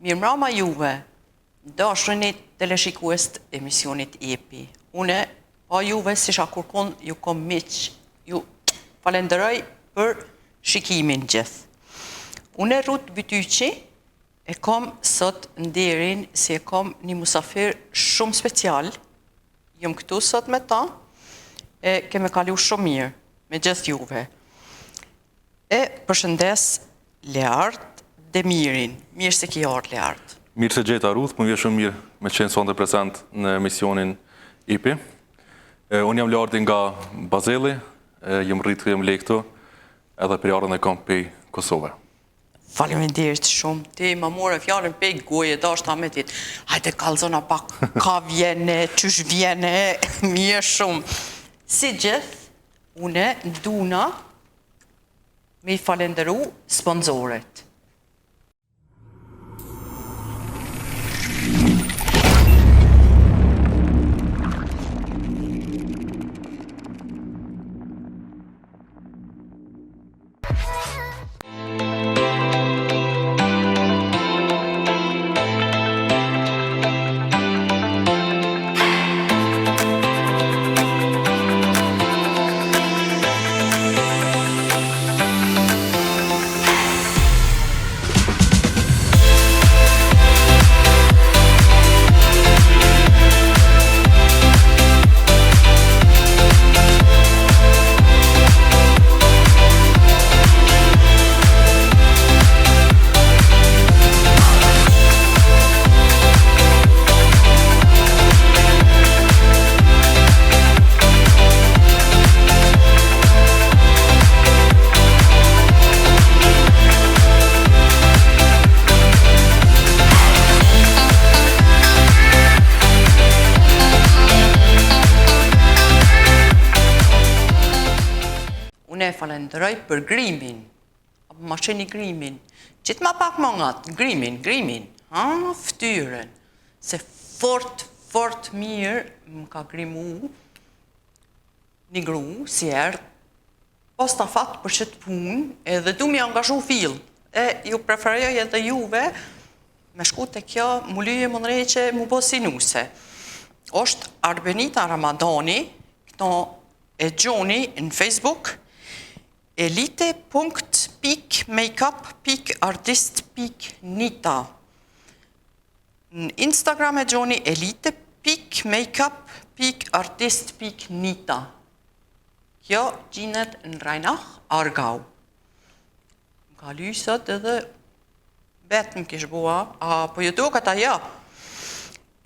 Mirëmbrëma juve, dashërinit teleshikues të emisionit EPI. Une, pa juve si shakurkon ju kom miq, ju falenderoj për shikimin gjithë. Une Rut Bytyqi e kom sot nderin si e kom një musafir shumë special. Jëm këtu sot me ta e keme kalu shumë mirë me gjithë juve. E përshëndes Leart Demirin. Mirë se ki ardhur Leart. Mirë se gjeta Ruth, më vjen shumë mirë me qenë sonte prezant në emisionin EPI. Unë jam Learti nga Bazelli, jam rritë jam le këtu, edhe periudhën e kam pej Kosovë. Faleminderit shumë. Ti më morë fjalën pej goje, dashta me ti. Hajde kallzona pak, ka vjene, qysh vjene, mirë shumë. Si gjithë, une duna me I falenderu sponsoret. Une falenderoj për grimin, apo ma qeni grimin, qitë ma pak më ngatë, grimin, ftyren, se fort mirë më ka grimu një gru, si erë, pas ta fatë për qëtë punë, edhe du mi angazhu fill, e ju preferoj edhe juve, me shku të kjo, mu lyje më nëreqe, mu po sinuse. Oshtë Arbenita Ramadani, këto e gjoni në Facebook, elite.makeup.artist.nita. Në Instagram e gjoni elite.makeup.artist.nita. Kjo gjinet në Rajnach, Argau. Më ka lysët edhe betë më kishë bua, po ju do këta ja.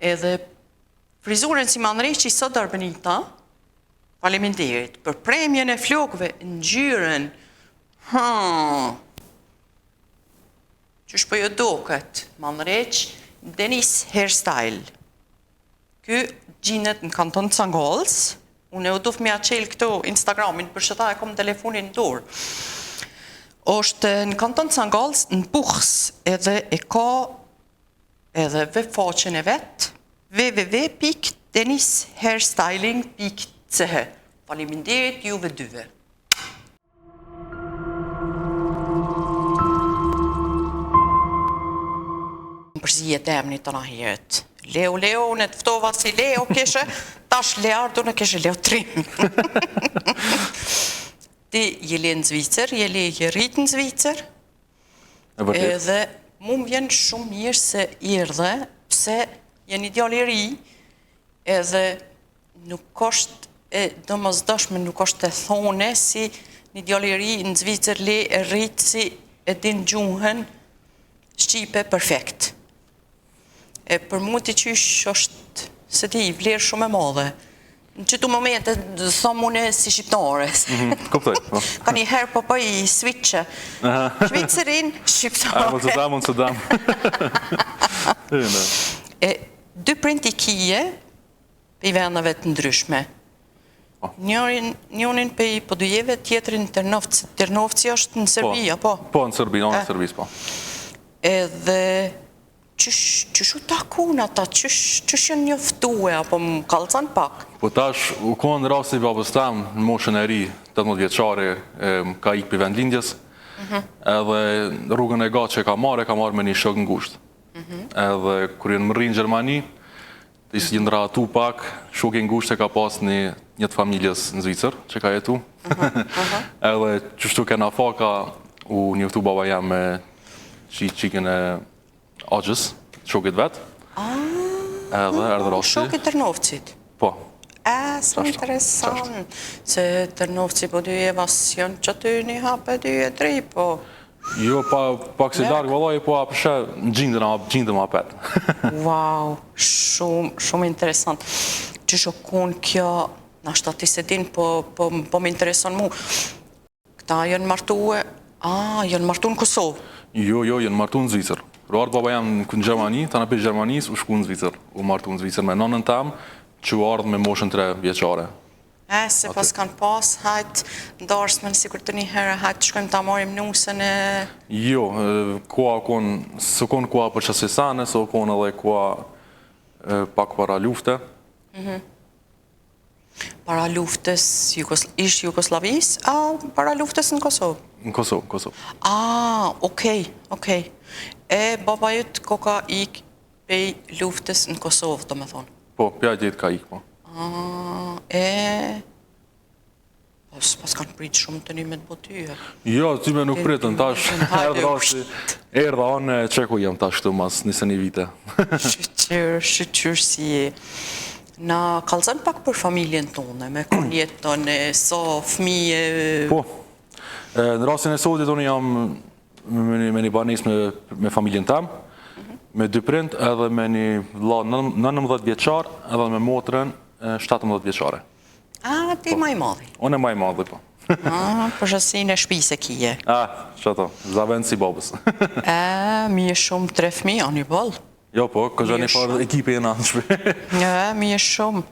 Edhe frizurën si ma nëreqi sot Arbenita, faleminderit për premjen e flokëve në gjyren. Qysh po jo doket, ma nëreq, Denis Hairstyle. Ky gjinet në kanton Cangolës, unë e u duf me aqel këto Instagramin, për që ta e kom telefonin në dorë. Oshtë në kanton Cangolës, në Buchs, edhe e ka edhe webfaqen e vetë, www.denishairstyling.ch. Faleminderit juve dyve. Më përzijet e emni të nahiret. Leo, unë të ftova si Leo keshe, tash Leartu në keshe Leo Trim. Ti jeli në Zvicër, jeli rritë në Zvicër, edhe mu më vjen shumë mirë se irdhe, pse jeni djali ri, edhe nuk është e domosdoshme, nuk është e thone si një djali ri në Zvicër le e rritë si e din gjuhën Shqipe perfekt. E për mu t'i qysh është se ti i vlerë shumë e madhe. Në qëtu momente thomë une si shqiptare. Ka një herë po i switche. Shvicërin, shqiptare. Mund së dam. Dy print i kije për vendeve të ndryshme. Njonin për i podujeve, tjetërin Ternovci është në Serbia, po? Po, në Serbia, në Serbis, po. Edhe qëshu takun ata, qësh janë njoftue, apo më kalcan pak? Po tash, u konë rasti babës tam, në moshën e ri, 18 vjeçare, ka ik për vendlindjes, edhe rrugën e gatë që ka marrë me një shok ngushtë. Edhe kur jenë më rrinë në Gjermani, ishë gjendra atu pak, shoki ngushtë e ka pas njët familjes në Zvicër, që ka jetu. Edhe qështu kena faka, u njëftu baba jam me qikën e Agjës, shokit vetë. Edhe erdhe rasti. Shokit Tërnovcit? Po. Së interesant, se Tërnovci po dy evasion që ty një hape 2 e 3, po... Jo, pak si largë, vëllaj, po apëshe në gjindëm apet. Wow, shumë interesant. Që shokun kjo, në ashtë ati se din, po më intereson mu. Këta jënë martue, jënë martu në Kosovë? Jo, jënë martu në Zvicër. Rarë baba jam në Gjermani, ta në për Gjermanis, u shku në Zvicër. U martu në Zvicër me nonën tam, që u ardhë me moshën 3 vjeqare. Se pas kanë pas, hajtë ndarësmen, si kur të një herë, hajtë shkojmë ta marim nusën e... Jo, koha konë, së konë koha për qasesane, së konë edhe koha pak para lufte. Para luftës ishtë Jugoslavis, para luftës në Kosovë? Në Kosovë. Okej. E baba jëtë koka ik pej luftës në Kosovë, të me thonë? Po, pjajt jetë ka ik, po. Pas kanë pritë shumë të një me të botyje. Jo, ty me nuk pritën, tash erdha anë e qeku jam tash këtu mas njëse një vite. Shqyqyr si je. Na kalzën pak për familjen tonë, me kënë jetë tonë, so fëmije... Po, në rastin e sotit unë jam me një banis me familjen tam, me 2 prind edhe me një vlla 19 vjeqar edhe me motrën 17 vjeqare. Ti maj madhi? Unë e maj madhi, po. Përshësin e shpise kije? Që ato, zavend si babës. Mi e shumë 3 fëmijë, a një bëllë? Jo, po, këgja një farë ekipe e në shpe. Mi e shumë.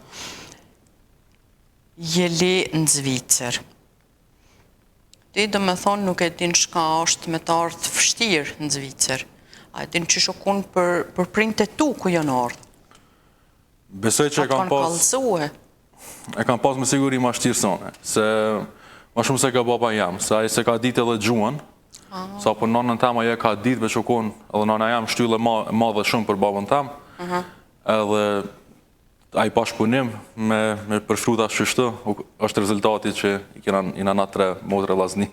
Jeli në Zvicër. Ti do me thonë nuk e din shka është me të ardhë fështirë në Zvicër. A e din që shokun për printe tu ku janë ardhë? Besoj që e kam pas me siguri ma shtirësone, se ma shumë se ka baba jam, se aje se ka ditë edhe gjuën, sa për nonën tam aje ka ditë me shokun, edhe nona jam shtylle ma dhe shumë për babën tam, edhe aje pa shpunim me përshruta shështu, është rezultati që i na 3 motre lazni,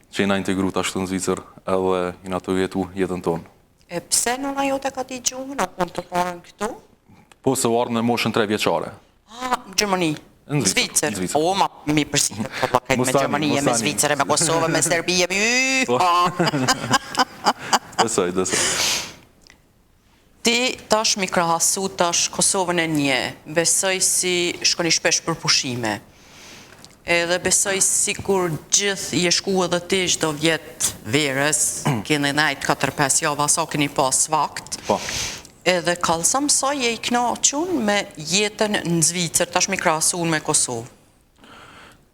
që i na integru të ashtu në Zvicër, edhe i na të jetu jetën tonë. E pse nona jote ka di gjuhën, a kënë të parën këtu? Po, se u ardhë në moshën 3 vjeqare. Në Gjermani? Në Zvicër? Ma mi përsi të përlakajt me Gjermani, me Zvicër, me Kosovë, me Serbije, Desoj. Ti tash mi krahasu tash Kosovën e një, besoj si shkoni shpesh për pushime. Edhe besoj si kur gjithë i e shku edhe ti shdo vjetë verës, keni najtë 4-5 java, sa keni pas vakt. Po. Edhe kalësam sa je i knaqun me jetën në Zvicër, tash mi krahasun me Kosovë?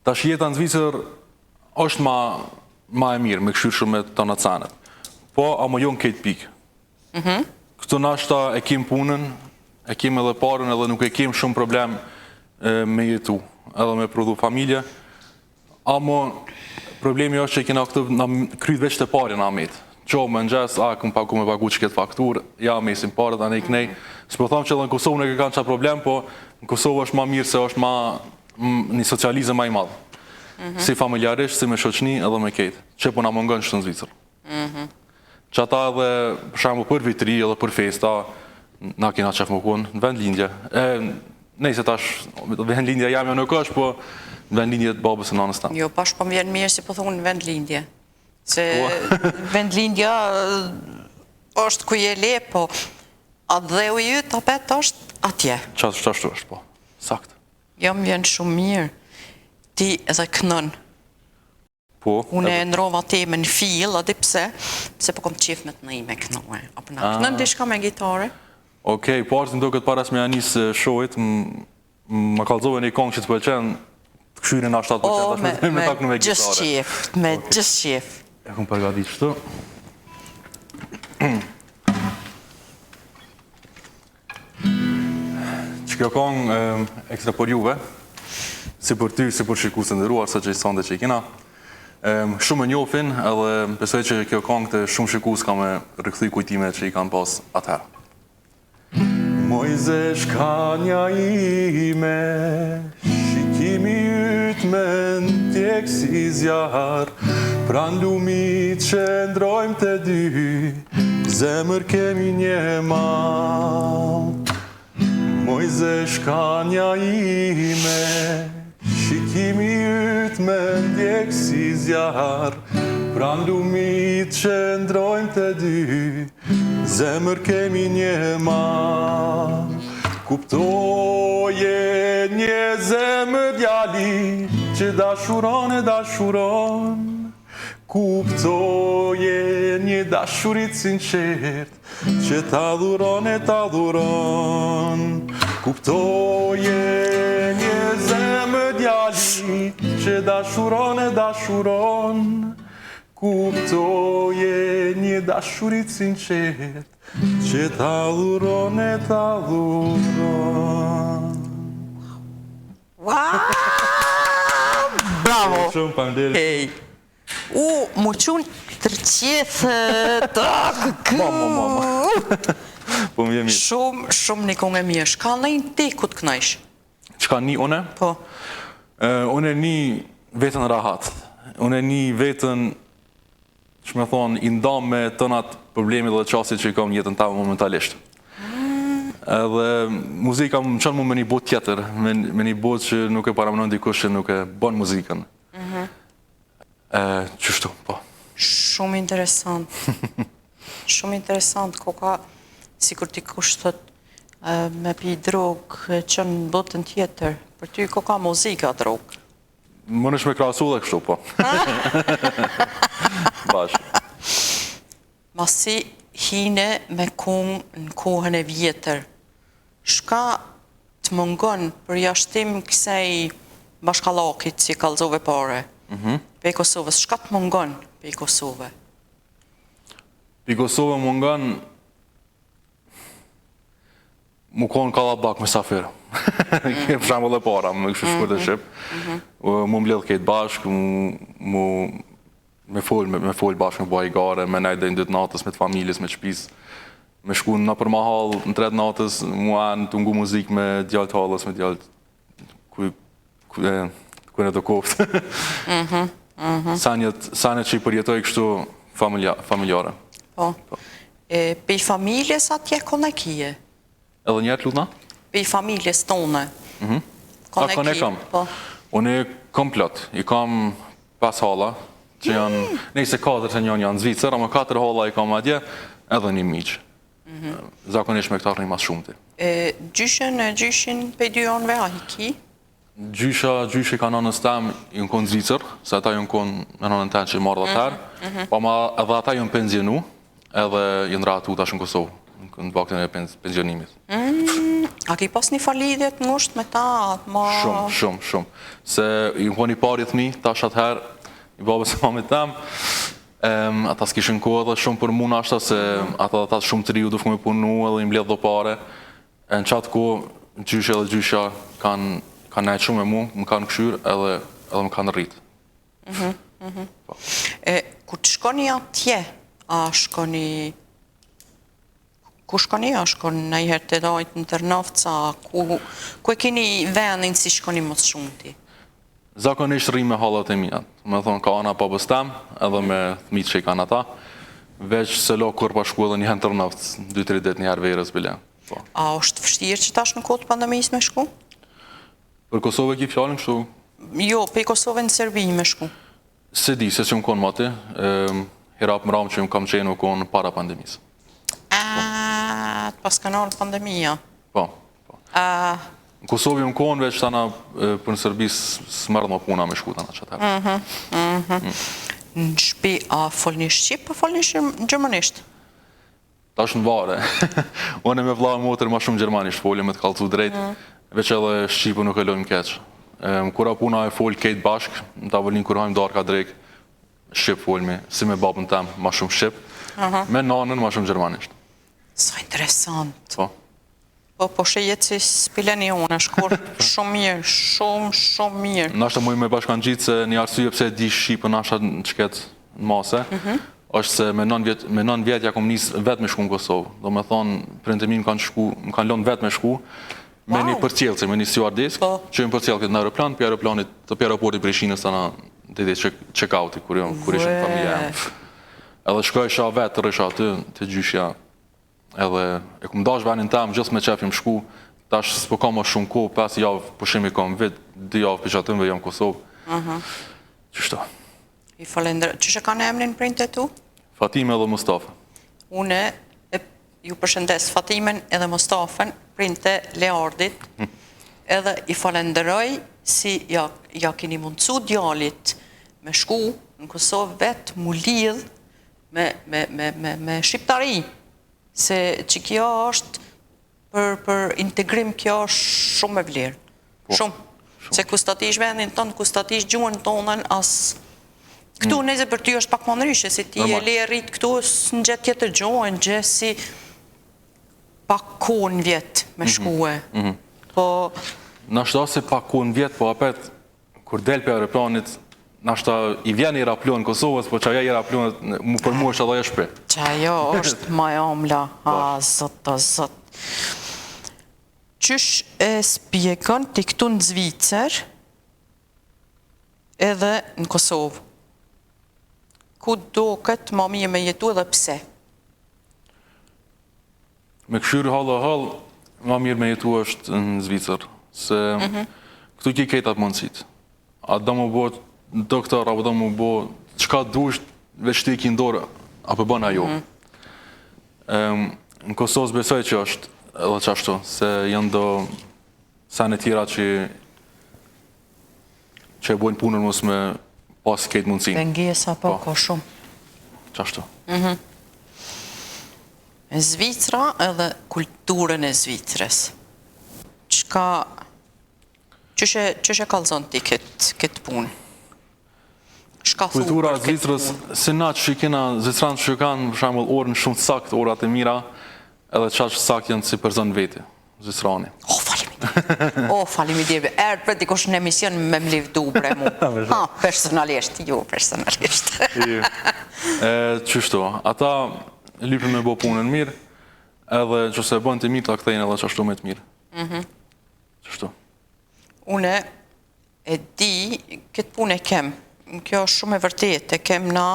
Tash jetën në Zvicër është ma e mirë, me këshyrë shumë me të nacanet. Po, a më jonë këtë pikë. Këtu nashta e kim punën, e kim edhe parën, edhe nuk e kim shumë problem me jetu, edhe me prodhu familje. Amo, problemi është që i kena këtë kryt veç të pari në amit. Qo më nxes, këm paku me pagu që këtë fakturë, ja mesin parët, anë i knej. Së po thamë që edhe në Kosovë në ke kanë qa problem, po në Kosovë është ma mirë se është ma një socializëm ma i madhë. Si familjarisht, si me shoqni edhe me ketë, që po na mungën që në Zvicër. Që ata edhe, për shambu për vitri edhe për festa, na kena qef më konë në vend lindje. Nej se tash, vend lindja jam jo nuk është, po në vend lindje të babës e nanës tam. Jo, pash po më vjen mirë si po thonë në vend lindje. Se vend lindja është ku je le, po atë dhe u ju të apet është atje. Qashtu është, po. Sakt. Jo, më vjen shumë mirë. Ti edhe kënën. Po. Unë e ndrova teme në fil, adi pse po kom qef me të nëj me kënëve. Apo na kënën dishka me gitare? Okej, parës në do këtë paras me anisë shojt, më kalzove një kongë që të pëlqenë, të këshyrin a 7%, me takë në me gitare. Me gjithë qef. E këmë përgadit shtu. Që kjo kongë ekstra për juve, si për ty, si për shikusë ndëruar, sa që i sonde që i kina, Shumë e njohin edhe besoj që kjo këngë të shumë shikues ka me rikëthy kujtimet që i kanë pas atëherë. Mojze shkanja ime, shikimi yt me ndjek si zjarr, pran lumit që ndrojmë të dy, zemër kemi një mal. Mojze shkanja ime, shikimi yt me ndjek si zjarr, pran lumit që ndrojmë të dy, zemër kemi një mal. Kuptoje një zemër djali që dashuron e dashuron, kuptoje një dashurit sinqert që ta dhuron e ta dhuron. Kuptoje një zemër djali që dashuron e dashuron, kuptoje një dashurit sinqert që ta dhuron e ta dhuron. Wow! Bravo! Shumë faleminderit. Hej! Mu qunë tërqithë, Mama. Po më vjen mirë. Shumë një këngë e mirë. Shka nëjnë ti ku të knajsh? Çka një une? Po. Une një vetën rahat. Une një vetën, që me thonë, i ndam me tënat problemi dhe qasit që i kam jetën ta momentalisht. Edhe muzika më qënë mu me një bot tjetër, me një bot që nuk e paramenon dikush që nuk e bon muzikën. Qështu, po. Shumë interesant. Shumë interesant, koka, si kur ti kushtët me pi drogë që në botën tjetër, për ty koka muzika drogë. Më nësh me krasu dhe kështu, po. Bashkë. Masi hine me këngë në kohën e vjetër, shka të mungon për jashtim kësej bashkallakit si kalzove pare, pe Kosovës, shka të mungon pe Kosovë? Pe Kosovë mungon mu konë Kallabak me safirë. Për shambull e para, me kështu shkur të Shqip. Mu mbledh këtë bashkë, me fol bashkë me bua i gare, me nejt dhe në 2 natës, me të familjes, me qpis. Me shku në për mahal, në 3 natës, mu anë të ngu muzik me djallë të halës, me djallë kujnë e të koftë. Sanjet që i përjetoj kështu familjare. Po. Pe i familjes atje kone kije? Edhe njerë lutna? Pe i familjes tonë? Kone kam. Unë e komplot. I kam 5 hala, që janë, nejse 4 që njën janë Zvicër, ama 4 hala i kam atje, edhe një miqë. Zakonisht me këta rëni mas shumëti. Gjyshin pe 2 anëve a hiki? Gjyshi ka nënës tem, ju në konë Zvicër, se ata ju në konë në nënën ten që i marrë dhe tërë, pa ma edhe ata ju në penzionu, edhe ju në ratu tash në Kosovë, në baktën e penzionimit. A ki pas një falidjet ngusht me ta? Shumë. Se ju në konë i pari thmi, tash atëherë, i babës e mamit tem, ata s'kishën kohë edhe shumë për muna ashta, se ata shumë të riu dufku me punu edhe i mbledh do pare. Në qatë kohë, gjyshe edhe gjysha kanë nejtë shumë e mu, më kanë këshyrë edhe më kanë rritë. Ku të shkoni atje, a shkoni... Ku shkoni, a shkoni në i herë të dojtë në Tërnovca, ku e kini venin si shkoni mos shumë ti? Zakonisht rrim me hallat e mija. Me thonë ka ana babës tem, edhe me thmitë që i kanë ata, veç se lo kur pa shku edhe një herë Tërnovcë, 2-3 ditë një herë verës bile. A është vështirë që tash në kohë të pandemisë me shku? Për Kosovë e ki fjallin kështu? Jo, pe Kosovë në Serbi me shku. Se di, se që më konë mati, hirap më ramë që më kam qenë më konë para pandemisë. Pas ka nërë pandemija? Po. Në Kosovë më konë, veç tana për në Serbi s'mërë më puna me shku tana që atërë. Në shpi, a folni Shqip, a folni Gjermanisht? Ta është në vare. Unë me vla motër ma shumë Gjermanisht folje me të kalcu drejt, veç edhe Shqipu nuk e lojmë keq. Kura puna e folj kejt bashk, në tavolin kur hajmë darka drejt, Shqip folmi, si me babën tem, ma shumë Shqip, me nanën ma shumë Gjermanisht. Sa interesant. Po. Po shejet si spileni unë, shkur shumë mirë, shumë mirë. Nashta muj me bashkan gjitë se një arsye pse di Shqipën asha në qket në mase, është se me 9 vjet ja kom nis vetë me shku në Kosovë. Do me thonë, prindërit mi më kanë lënë vetë me shku, me një përcjellëse, me një stewardess, që më përcjell këtë në aeroplan, për aeroplanin të aeroportit Prishinës tana deri check-outi kur ishim familja jam. Edhe shkoj isha vetë të rrisha aty te gjyshja. Edhe e kum dash venin tam gjithë me qef jam shku, tash s'po kam më shumë kohë, 5 javë pushimi kam vit, 2 javë për qatëm dhe jam Kosovë. Qështu? I falenderoj. Ç'është kanë emrin prindët e tu? Fatime dhe Mustafa. Une ju përshëndes Fatimen edhe Mustafën, prindët e Leardit, edhe i falenderoj si ja keni mundësu djalit me shku në Kosovë vetë mu lidh me shqiptari. Se që kjo është për integrim kjo është shumë e vlerë. Shumë. Se kustatish vendin tonë, kustatish gjuhën tonën, as këtu neze për ty është pak më ndryshe, si ti e le rritë këtu në gjetë tjetër gjuhën, në gjetë si pak kohën vjetë me shkue. Po... Nashta se pak kohën vjetë, po apet, kur del për aeroplanit, nashta i vjen i raplon Kosovës, po qaja i raplon për mu është edhe e shpe. Qajo është ma omla, zot. Qysh e spjekon ti këtu në Zvicër edhe në Kosovë? Ku do këtë ma mirë me jetu edhe pse? Me këshyrë halë, ma mirë me jetu është në Zvicër, se këtu ki ketat mundësit. A da më bëtë doktor, apo da më bo, qka dush, veç ti ki ndorë, apo bën ajo. Në Kosovë besoj që është edhe qashtu, se janë do sene tjera që e bojnë punën mos me pas këtë mundësin. Pengesa po, ko shumë. Qashtu. Zvicra edhe kulturën e Zvicrës. Qëshe kalzon ti këtë punë? Kultura e Zvicrës, se na që kena Zvicranë që kanë, për shembull, orën shumë të saktë, orat e mira, edhe qaq saktë janë si person veti, Zvicrani. Faleminderit. Erë për dikush në emision me më livdu bre mu. Personalisht, jo personalisht. Qështu, ata lypën me bo punën mirë, edhe që se bënë të mirë të akthejnë edhe qashtu me të mirë. Qështu. Une e di, këtë punë e kem, kjo është shumë e vërtet, e kem na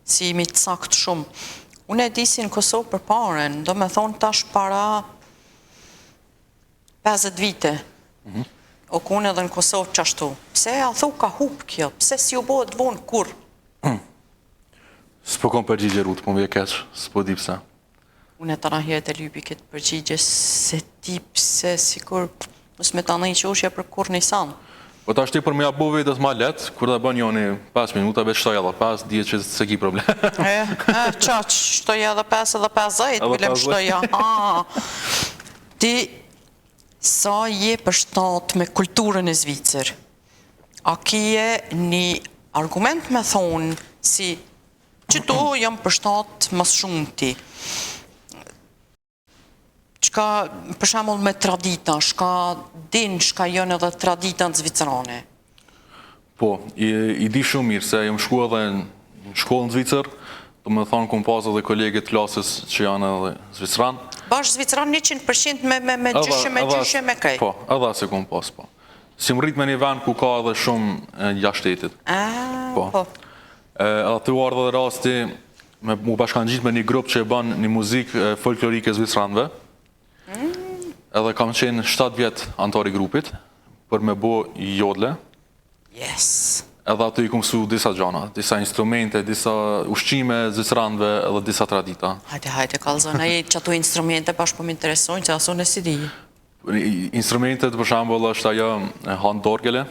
si imi të sakt shumë. Unë e di si në Kosovë për paren, do me thonë tash para 50 vite. O kune edhe në Kosovë qashtu. Pse a thu ka hup kjo? Pse si u bëhet vonë kur? S'po kom përgjigje Rutë, po më vje keq, s'po di pse. Unë e të nahjet e lypi këtë përgjigje, se ti pse si kur mos me të nëjë që ushja për kur një sanë. Po ta shti për me abo vetës ma letë, kur da bën joni 5 minuta, veç shtoj edhe 5, dhjetë që se ki problem. Qaq, shtoj edhe 5 edhe 50, bilem shtoja. Ti, sa je përshtat me kulturën e Zvicër? A kje një argument me thonë si që tu jam përshtat mas shumë ti? Shka, për shembull me tradita, shka din, shka jënë edhe tradita në Zvicrane? Po, i di shumë mirë, se jam shku edhe në shkollë në Zvicër, do me thonë kom pas edhe kolegët klasës që janë edhe Zvicran. Bash Zvicran 100% me gjyshe me kaj? Po, edhe se kom pas, po. Si më rrit me një vend ku ka edhe shumë jashtetit. Po. Edhe të ardhe dhe rasti, mu bashkan gjitë me një grup që e ban një muzikë folklorike Zvicranve. Edhe kam qenë 7 vjetë antari grupit, për me bo jodle. Yes. Edhe aty i kumësu disa gjana, disa instrumente, disa ushqime Zvicranve edhe disa tradita. Hajde, kalzona, që ato instrumente pash po më interesojnë, që aso në si di? Instrumentet, për shambull, është ajo hand orgele.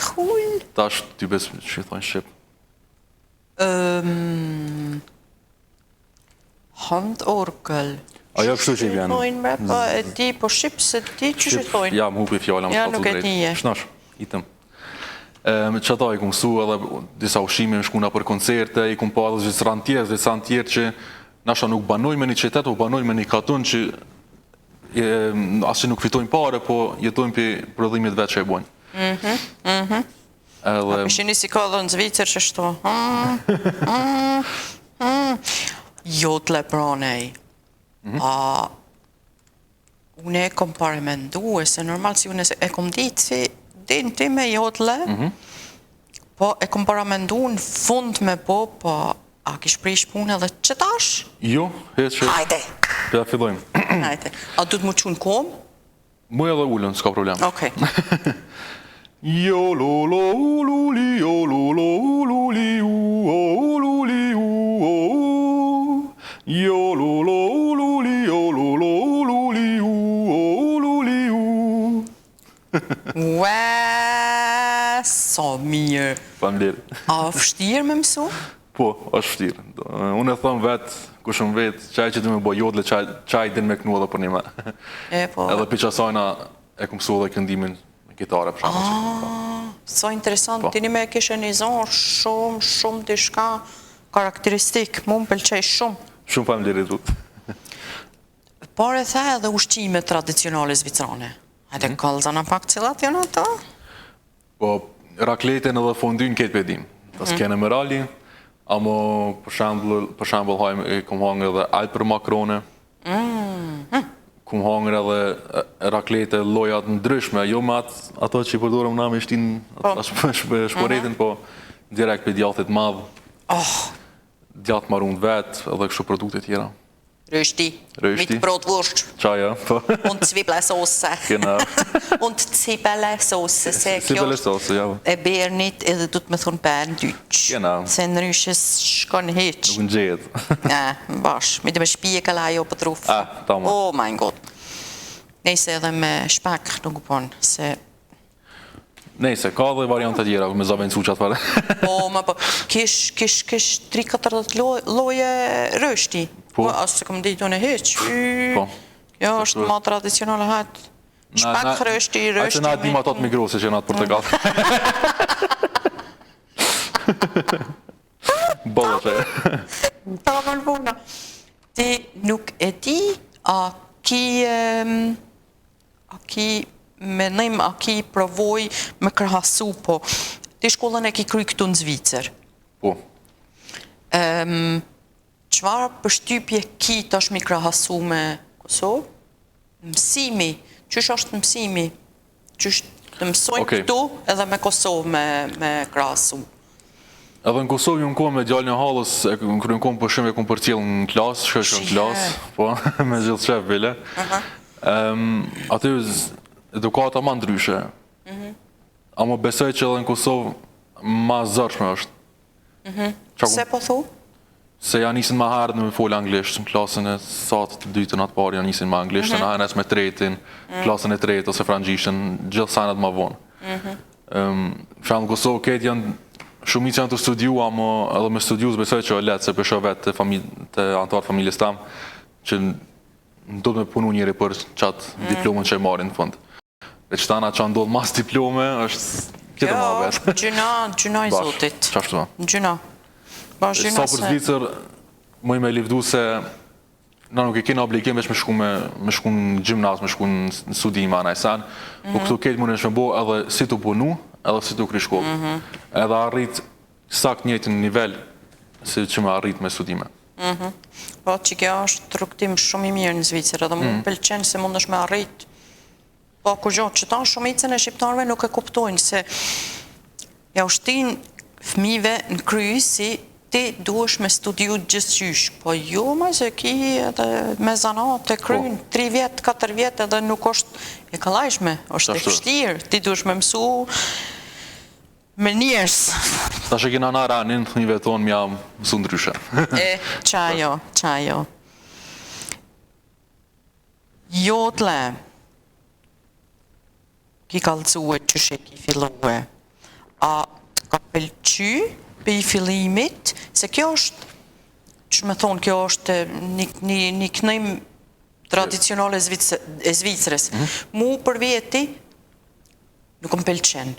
Cool. Ta është ty besë që i thonë Shqip. Hand orgel. Ajo kështu që i vjenë. E di, po Shqip se ti që që thojnë? Ja, më hupi fjalla, më shpatu drejt. Shnash, itëm. Që ata i ku mësu edhe disa ushime në shkuna për koncerte, i ku pa edhe Zvicran tjerë që nasha nuk banoj me një qytet, u banoj me një katun që asë që nuk fitojnë pare, po jetojnë për prodhimit vetë që e bojnë. A shini si ka dhe në Zvicër që shto. Jotle pranej. Unë e kom paramendu, se normal si unë e kom ditë si din ti me jotle, po e kom paramendu në fund me po a kish prish punë edhe që tash? Jo, hetë që... Hajde! Për da fillojmë. Hajde. A du të mu qunë kom? Mu edhe ullën, s'ka problem. Okej. Jo lo lo ululi, jo lo lo ululi, ululi, jo lo lo ululi, jo lo lo ululi, ululi. Ue, sa mirë. Faleminderit. A vështirë me mësu? Po, është vështirë. Unë e thëmë vetë, kushëm vetë, qaj që të me bo jodle, qaj din me kënu edhe për një me. Po. Edhe për qasajna e këmësu edhe këndimin gitare, për shumë. So interesant, tini me kishe një zonë shumë të shka karakteristik, mu më pëlqej shumë. Shumë faleminderit rrut. Por e the edhe ushqime tradicionale zvicrane. Hajde kalzana pak cilat janë ato? Po, rakleten edhe fondyn këtë pedim. Tas kene me rali, amo për shembull hajmë e kom hangër edhe alë për makrone. Kom hangër edhe raklete lojat ndryshme, jo me ato që i përdurëm na me shtin shporetin, po direkt për djathit madhë. Djath marun vetë edhe kështu produkte tjera. Rështi, mitë brotwurst. Qaja, po. Und Zwiebelsauce. Genau. Und Zwiebelsauce. Zwiebelsauce, ja. E bernit edhe du të me thonë berndyq. Genau. Se në ryshes shkon heq. Nuk në gjedh. Bash, me të me shpijeka la jo për truf. Tama. Oh my god. Nejse edhe me shpak nuk pon, se... Nejse, ka dhe variante tjera, me zavencu qatë fare. Po, kish 3-4 loje rështi. Po, asë se kom ditë unë e heq. Po. Jo, është ma tradicionale hajtë. Shpak rështi, Ate na dim ato të migrose që na të Portugal. Bolla që e. Ta më në puna. Ti nuk e di, a ki menim, a ki provoj me kërhasu, po. Ti shkollën e ki kry këtu në Zvicër. Po. Qëfar përshtypje ki tash mi krahasu me Kosovë? Mësimi, qësh është mësimi? Qësh të mësojnë këtu edhe me Kosovë me krahasu? Edhe në Kosovë ju në kohë me djallë një halës, në kërën kohë për shumë e këmë për cilë në klasë, shkëshë në klasë, po, me gjithë qef bile. Aty edukata ma ndryshe. Amo besoj që edhe në Kosovë ma zërshme është. Se po thu? Se ja nisin ma herë në me folë anglisht, në klasën e satë të dytën atë parë, ja nisin ma anglisht, në herën me tretin, klasën e tretë ose frangjishtën, gjithë sanat ma vonë. Shë në Kosovë këtë janë, shumic janë të studiu, amo edhe me studius besoj që e letë, se përshë vetë të antarë familjes tamë, që do të me punu njëri për qatë diplomën që e marin në fund. Dhe që tana që ndodhë mas diplome, është këtë ma vetë. Gjuna i zotit. Qashtu ma. Gjuna. Sa për Zvicër, mëj me livdu se na nuk e kena obligim veç me shku në gjimnaz, me shku në studime anaj sen, po këtu ketë mund e shme bo edhe si të punu, edhe si të kry shkollë. Edhe arrit sakt njëtë në nivel si që me arrit me studime. Po, që kjo është rukëtim shumë i mirë në Zvicër, edhe mu pëlqenë se mund është me arrit. Po, ku gjotë, që ta shumicën e shqiptarve nuk e kuptojnë, se ja ushtin fëmive në kry si ti duesh me studiu gjithqysh, po jo ma që ki edhe me zanat të krynë 3 vjetë, 4 vjetë edhe nuk është e kalajshme, është e fështirë, ti duesh me mësu me njërës. Ta që kina në ranin, një veton më jam mësu ndryshe. Qajo. Jotle, ki kalëcue që shë ki filluë, a ka pëlqy për i fillimit, se kjo është, që me thonë, kjo është një kënëm tradicional e Zvicrës. Mu për vjeti, nuk më pëlqen.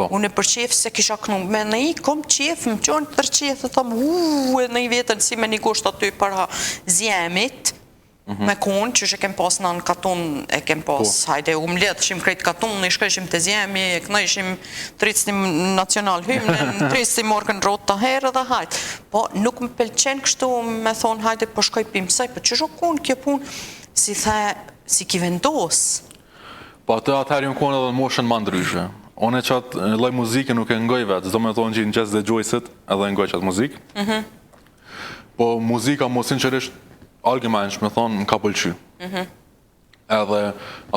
Unë e për qefë se kisha kënu, me në i kom qefë, më qonë tërë qefë, dhe thamë, e në i vjetën si me një gusht aty para zjemit, me konë, që kem pas në katun, e kem pas, hajde, mledh, shim krejt katun, i shkëshim të zjemi, e knajshim tricnim nacional hymnen, tricnim orkën rotë të herë dhe hajtë. Po, nuk më pëlqen kështu me thonë, hajde, po shkoj pimësaj, po që shokon kjo pun, si the, si ki vendos. Po, atëherë jënë konë edhe në moshën ma ndryshe. One që atë loj muzike nuk e ngoj vetë, zdo me thonë që në qes dhe gjojësit edhe ngoj qatë muzikë. Po, muzika, mo sinqerisht, algëmenç, me thonë, më ka pëlqy. Edhe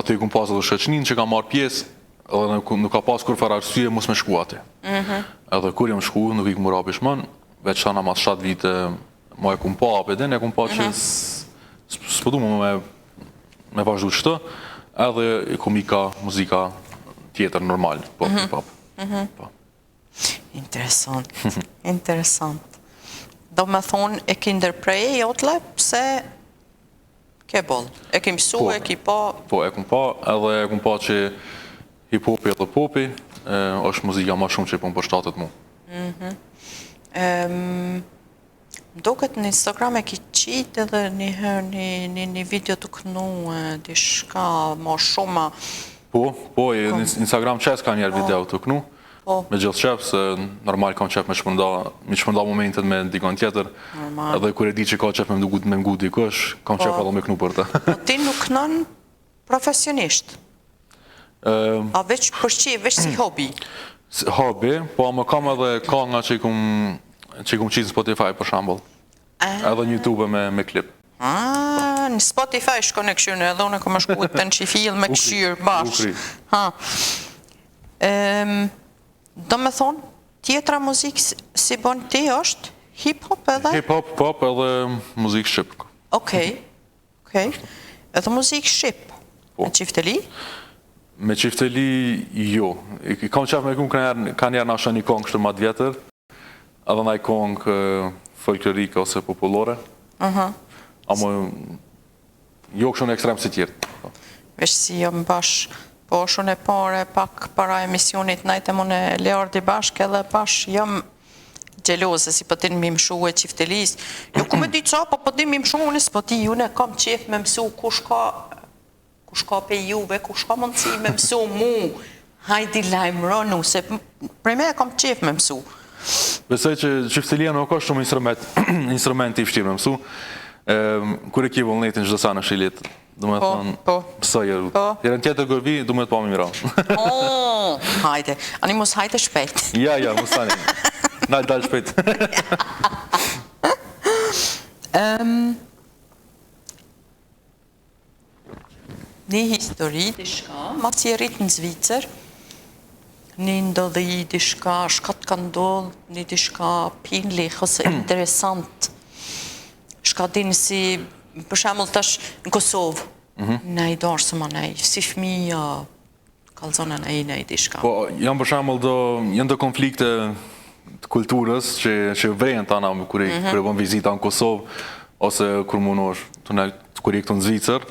aty ku pas edhe shëqnin që ka marrë pjesë, edhe nuk ka pas kur farë arsye mos me shku aty. Edhe kur jam shku, nuk i këmë rapish mën, veç sana mas 7 vite, ma e kumë pa apedin, e kumë pa që s'pëdu me vazhdu qëtë, edhe i kumë i ka muzika tjetër normal, po, hip-hop. Interesant, interesant. Do me thonë, e ki ndërprej jotle, pse ke boll? E ki mësu, e ki pa? Po, e kumë pa, edhe e kumë pa që hip-hopi edhe popi, është muzika ma shumë që i punë për shtatët mu. Do këtë në Instagram e ki qitë edhe një video të kënu, dishka ma shumë. Po, në Instagram qes ka njerë video të kënu, me gjithë qef, se normal kam qef me shpërnda momentet me dikon tjetër, edhe kur e di që ka qef me mgu dikush, kam qef edhe me kënu për të. Po ti nuk nën profesionisht? A veç përshqie, veç si hobi? Hobi, po më kam edhe kanga që i kum qitë në Spotify për shambull, edhe në YouTube me klip. Në Spotify shko në këshyrë, edhe unë kom shku të në qifil me këshyrë bashkë. Do me thonë, tjetra muzikë si bon ti është hip-hop edhe? Hip-hop, pop edhe muzikë shqip. Okej. Edhe muzikë shqip. Me qifteli? Me qifteli, jo. Kam qef me kumë ka njerë nasha një kongë kështë matë vjetër, edhe naj kongë folklorike ose populore. Amo, jo kështë në ekstrem si tjertë. Vesh si jam bashkë, po shumë e pare pak para emisionit najtë më në Leardi bashkë edhe bashkë jam gjelose si pëtin mi mshu e qiftelis. Jo ku me di qa, po pëtin mi mshu unis, po ti june kam qef me mësu kush ka pe juve, kush ka mundësi me mësu mu, hajdi lajmë rënu, se prej me kam qef me mësu. Besoj që qiftelia nuk është shumë instrument i fështirë me mësu, kur e ki vullnetin çdo sa në shilit. Du me thonë, pësoj e rrutë. Jerën tjetër gërvi, du me të pa mi mira. Hajde, ani mos hajde shpejt. Ja, mos tani. Dalë shpejt. Një histori, dishka, ma si e rritë në Zvicër, një ndodhi dishka, shkat ka ndodhë, një dishka pinli, ose interesant. Shka dinë si... Për shemull tash në Kosovë, në i dorë së ma nej, si fëmija, kalzona në i dishka. Po, janë për shemull janë do konflikte të kulturës që vrejnë të anë kër e bën vizita në Kosovë, ose kër munosh, kër i këtu në Zvicër.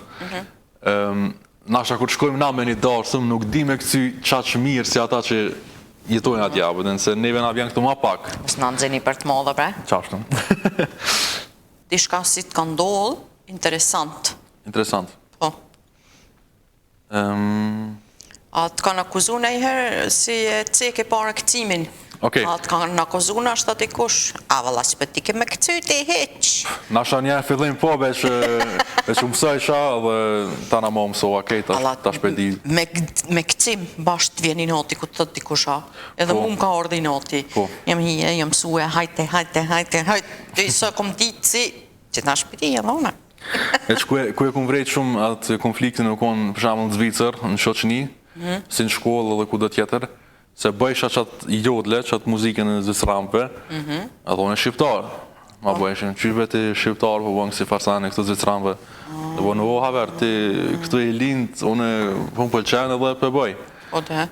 Nasha kër shkojmë na me një dorësëm, nuk di me këcy qaqë mirë si ata që jetojnë atë jabë, se neve na vjen këtu ma pak. Së në nëzini për të modë, bre? Qashtëm. Dishka si të ka ndollë, interesant. Interesant. Po. A të kanë akuzu në i herë si e ceke pare këcimin. A të kanë akuzu në ashtë të dikush. A vëlla që për ti ke me këcu të heq. Nasha një fillim po, veç u mësoj isha dhe ta na më mësova kejta, ta shpedi. Me këcim bashkë të vjeni noti ku të të dikush ha. Edhe mu më ka ordi noti. Jam hije, jam mësue, hajte. Dhe i së kom ditë si që ta shpedi e dhona. Ku e kumë vrejtë shumë atë konfliktin në konë për shamë në Zvicër, në shoqëni, si në shkollë dhe ku dhe tjetër, se bëjsha qatë jodle, qatë muzikën në Zvicrampe, edhe unë e shqiptarë. Ma bëjshin, qyve ti shqiptarë, po bëngë si farsane këtu Zvicrampe. Dhe bëjnë, o haver, ti këtu e lindë, unë pëmë pëlqenë edhe për bëj. O dhe?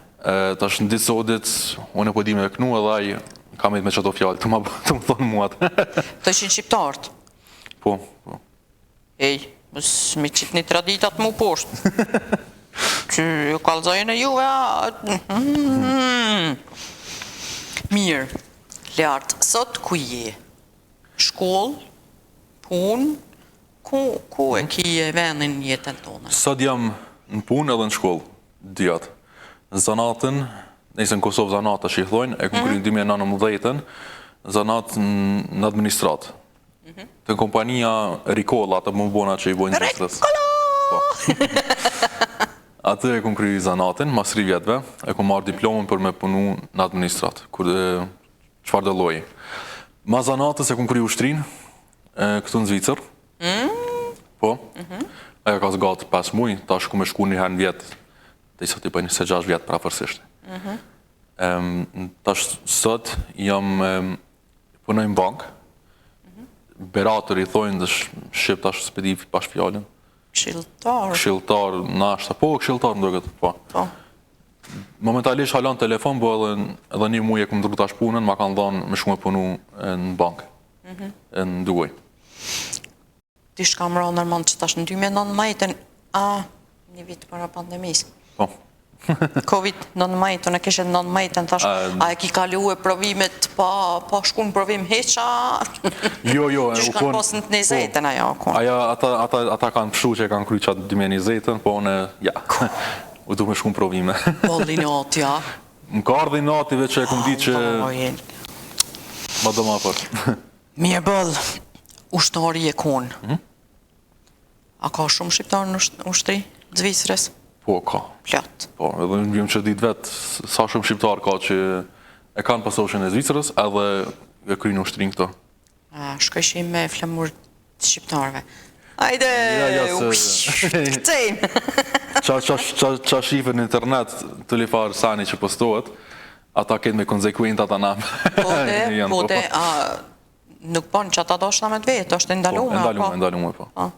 Ta është në ditë sodit, unë e po di me kënu edhe aj, kam e me qëto fjallë, të më thonë muatë. Të ishin shqiptarët? Po. Ej, mi qitë një traditat mu poshtë. Që ju kalzojnë e juve, Mirë, lartë, sot ku je? Shkollë, punë, ku e ki vendin jetën tonë? Sot jam në punë edhe në shkollë, dyat. Zanatën, nëse në Kosovë zanata që i thojnë, e kom kryer në 2019, zanat në administratë. Të kompania Rikolla, atë më bona që i bojnë industrës. Atë e kom kryer zanatën, mas 3 vjetëve, e kom marrë diplomën për me punu në administratë, çfarë do lloji. Ma zanatës e kom kryer ushtrinë, këtu në Zvicër. Po. Ajo ka zgatë 5 muaj, tash ku me shku një herë në vjetë, të isot i bëjnë 26 vjetë prafërsisht. Tash sot jam punoj në bankë, beratër i thojnë dhe shqip tash s'pedi pash fjallin. Këshilltar. Këshilltar, nashta, po këshilltar më duket, po. Momentalisht halon telefon, po edhe një muaj e kom dru tash punën, ma kanë dhënë me shumë e punu në bankë, në Dugoj. Ti shka më ronë nërmën që tash në 2019, një vit para pandemisë. Po. Covid-19, në kishe 19, tash, a e ki kalu e provimet pa shku në provim heqa? Jo, që shkanë posë në 20-ën ajo, kun. Ata kanë pëshu që e kanë kry qatë 2020-ën, po në, u du me shku në provime. Bolli nati, ja. Më ka ardhe i native që e kom ditë që ma do ma për. Mirë bëll, ushtari e konë. A ka shumë shqiptarë në ushtri, Zvicrës? Po, ka. Plot. Po, edhe në vjem që ditë vetë, sa shumë shqiptarë ka që e kanë pasoshin e Zvicrës, edhe e kryjnë ushtrinë këto. Shkojshim me flamur të shqiptarëve. Ajde, këtejmë. Qa shifë në internet të lifarë sani që postohet, ata këtë me konzekuentat anam. Po de, nuk bon që ata do shta me të vetë, është ndalume, Ndalume, po.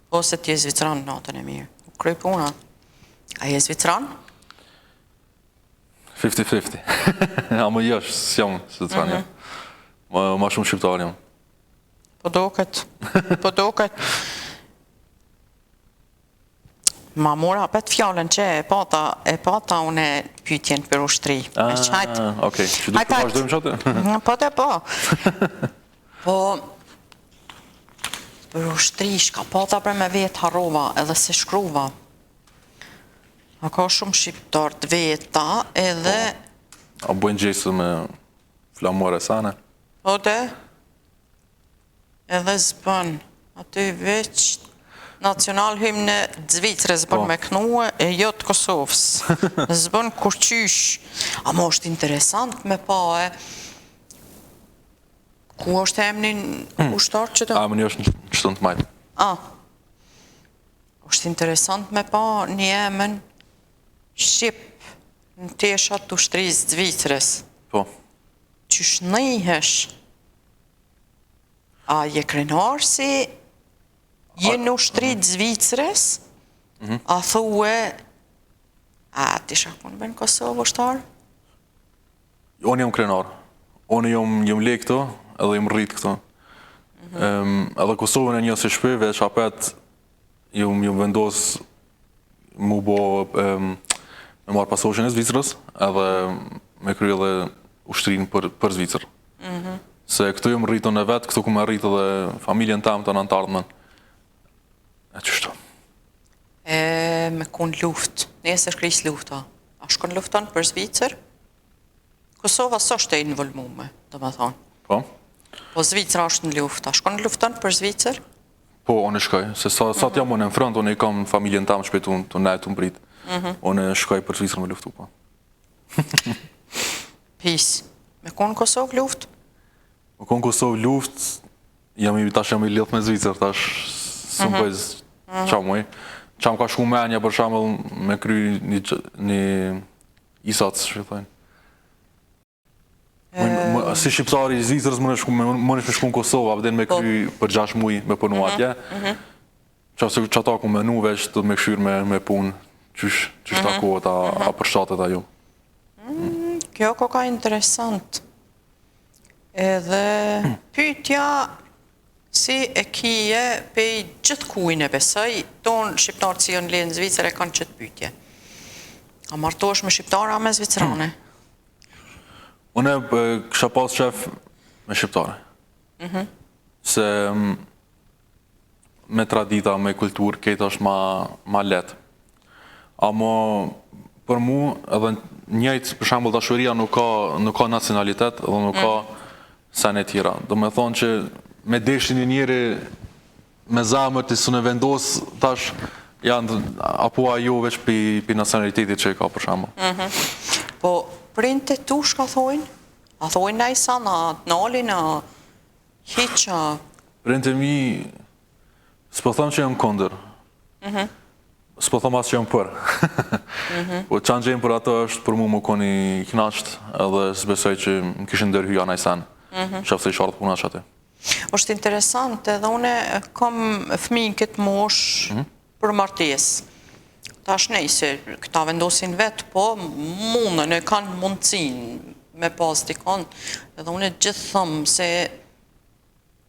Po se ti e Zvicran në natën e mirë. Kryj puna. A je Zvicran? 50-50. A më jësh, s'jam Zvicran, jam. Ma shumë shqiptar jam. Po doket. Ma mora pet fjallën që e pata une pytjen për ushtri. Okej, që du të vazhdojmë qatë? Po. Po, për ushtri, shka pata për me vetë harova edhe se shkruva. A ka shumë shqiptar të veta edhe... A bojnë gjesë me flamore sane? Po de, edhe zbën, aty veç nacional hymne Zvicrës zbën me knue e jo të Kosovës. Zbën kur qysh. A mo është interesant me pa e... Ku është emnin ushtar që të... A, më një është në qëtën të majtë. është interesant me pa një emen Shqip në teshat të ushtrisë Zvicrës. Po. Qysh nëjhesh? A je krenar si je në ushtrit Zvicrës? A thue... A ti shakun ben Kosovë ushtar? Unë jam krenar. Unë jam le këto, edhe jam rrit këto. Edhe Kosovën e një se shpe, veç apet jam vendos mu bo me marrë pasoshin e Zvicrës, edhe me kry edhe ushtrinë për Zvicrë. Se këtu jam rritu në vetë, këtu ku me rritu edhe familjen tam të në antardhmen. E qështu. Me kun luft, nesër kris lufta. A shkon lufton për Zvicrë? Kosova së është e involmume, do me thonë. Po? Po Zvicra është në luft, a shkon lufton për Zvicrë? Po, unë shkoj. Se sa të jam unë në front, unë i kam familjen tam shpetu të nejtë të mbrit. Unë shkoj për Zvicrë me luftu, po. Pis, me kun Kosovë luft? Me kun Kosovë luft, tash jam i lidh me Zvicrë, tash së më bëjz qamuj. Qam ka shku menja, për shambull, me kry një isatës, shqithojnë. Si shqiptari i Zvicrës më nësh me shku në Kosovë, avden me kry për 6 muj me punu atje. Që ata ku menu veç të me këshyrë me punë, qysh takohet a për shatet a ju. Kjo ka interesant. Edhe pytja si e kije pej gjithë kujnë e besoj, tonë shqiptarë që janë lenë Zvicrë e kanë qëtë pytje. A martosh me shqiptara me Zvicrane? Unë kësha pas qef me shqiptare. Se me tradita, me kulturë, këtë është ma letë. Amo, për mu, edhe njëjtë, për shembull, dashuria nuk ka nacionalitet dhe nuk ka sene tjera. Do me thonë që me deshin një njëri me zamër të së në vendos, tash janë apo ajo veç për nacionalitetit që e ka, për shembull. Po, printe tu shka thojnë? A thojnë najsa, na nalin, a hiqa? Printe mi, s'po thëmë që jam kondër. S'po thëmë asë që jam për. Po qanë gjemë për ato është për mu më koni knasht edhe s'besoj që më kishën dërhyja najsan. Që aftë i shartë puna që atë. Është interesant edhe une kam fëmijën këtë mosh për martes. Ta është nej se këta vendosin vetë, po mundën e kanë mundësin me pas dikon. Edhe une gjithë thëmë se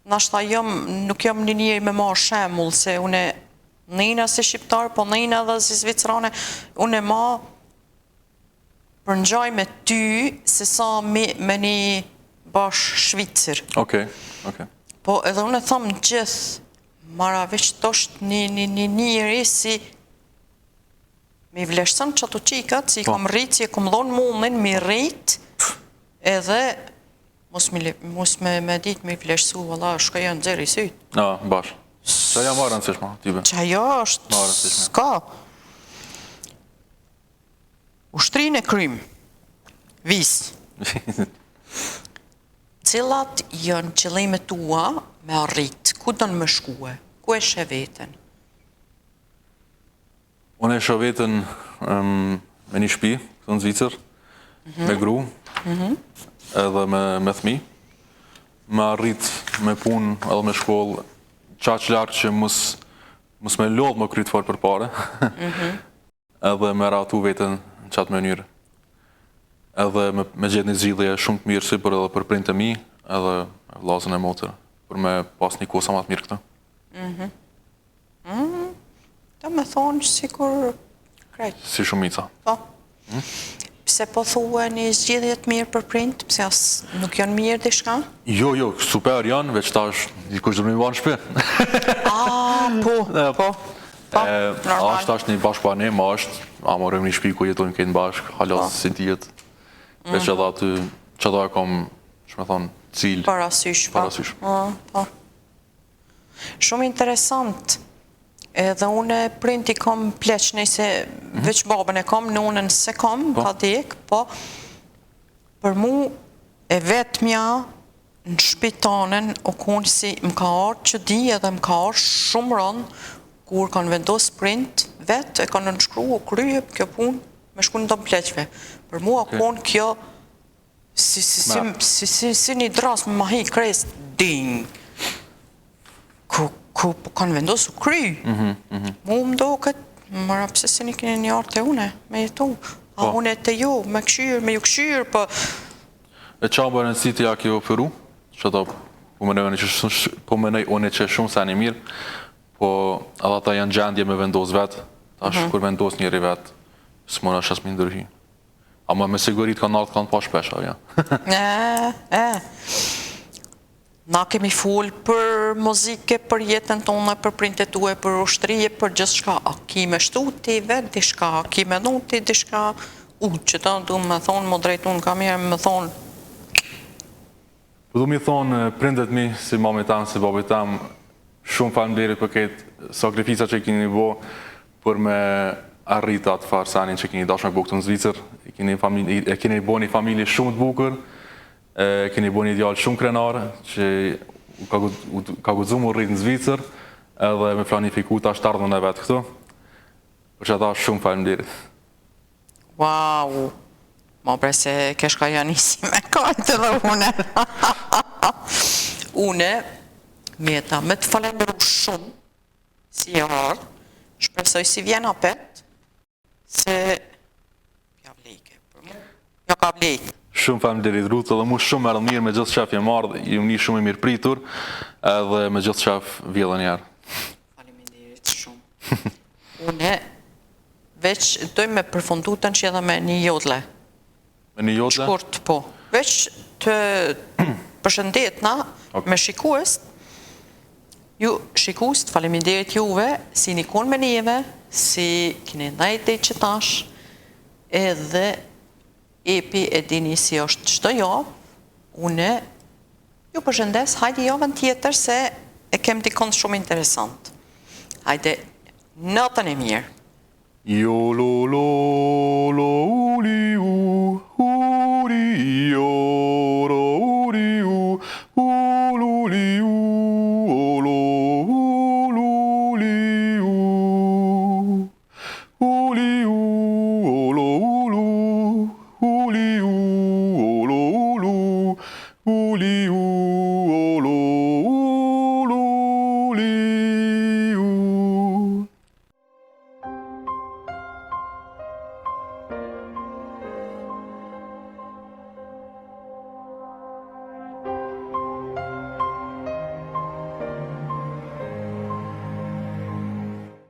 nashta nuk jam një njëri me marë shemull, se une nëjna si shqiptar, po nëjna edhe si zvicrane, une ma përngjaj me ty se sa me një bash shvicër. Okej. Po edhe une thëmë gjithë, mara veç të është një njëri si me i vleshësën që ato qikat, si i kam rritë, si i kam dhonë mundin, mi rritë, edhe mos me ditë me i vleshësu, valla, shka janë dzeri sytë. Bash. Qa ja marë nësishma, tybe? Qa ja është, s'ka. Ushtrin e krym, vis. Cilat janë qëllime tua me arrit, ku do në më shkue, ku e shë vetën? Unë e shë vetën me një shpi, këtë në Zvicër, me gru, edhe me thmi, me arrit me pun edhe me shkollë, qaq lartë që mus me lodhë më krytë farë për pare, edhe me ratu vetën në qatë mënyrë. Edhe me gjithë një zgjidhje shumë të mirë si për edhe për prindë të mi, edhe vllazën e motër, për me pas një kosa ma të mirë këtë. Da me thonë që sikur krejtë. Si shumica. Po. Pse po thua një zgjidhje të mirë për prindë, pse asë nuk janë mirë dhe shka? Jo, super janë, veç ta është dikush dhe me banë shpe. Po. Ashtë është një bashkëpanim, a morëm një shpi ku jetojnë këtë në bashkë, halas si tjetë. Veç edhe aty, që da e kom, që me thonë, cilë. Parasysh. Shumë interesant. Edhe une prindi kom pleq, nëjse veç babën e kom, në unën se kom, ka dek, po për mu e vetëmja në shpitanën o konë si më ka arë që di edhe më ka arë shumë rënë kur kanë vendosë prind vetë, e kanë nënshkru o kryje kjo punë me shku në do pleqve. Për mu o konë kjo si një drasë me mahi kres ding ku kanë vendosë u kry. Mu më do këtë, mëra pëse se një kënë një artë e une, me jetu. A une të jo, me këshyrë, me ju këshyrë, për... E qa bërën si të ja kjo oferu, që ta po menoj une që shumë se një mirë, po edhe ta janë gjendje me vendos vetë, tash kur vendos njëri vetë, së mëra shas më ndërhy. Ama me sigurit kanë ardhë kanë pa shpesha, ja. Na kemi full për muzike, për jetën tonë, për printet tue, për ushtrije, për gjithë shka. A ki me shtu ti vetë di shka, a ki me dhu ti di shka, që ta du me thonë, më drejtu në kamerë, me thonë. Du mi thonë, printet mi, si mami tam, si babi tam, shumë falemderit për këtë sakrifisa që i kini bo, për me arritë atë farsanin që kini dashme bëgë të në Zvicër, e kini bo një familje shumë të bukur, e keni bo një djallë shumë krenar, që ka guzu më rritë në Zvicër, edhe me planifiku ta shtardhën e vetë këto, për që ata shumë falemderit. Wow! Ma bre se keshka janë isi me kajtë dhe une. Une, mjeta, me të falemderu shumë, si e ardhë, shpresoj si vjen apet, se ja vlejke, për mu, ja ka vlejke. Shumë falemderit Ruth, edhe mu shumë erë mirë me gjithë shef jem ardhë, ju një shumë i mirë pritur, edhe me gjithë shef vjellë njerë. Faleminderit shumë. Une, veç doj me përfundu të në që edhe me një jodle. Me një jodle? Shkurt, po. Veç të përshëndetna me shikues, Ju shikust, faleminderit juve, si nikon me neve, si kine ndajt e që tash, edhe epi e dini si është çdo javë, une ju përshëndes, hajde javën tjetër se e kem dikon shumë interesant. Hajde, natën e mirë. Jo lo lo lo uli u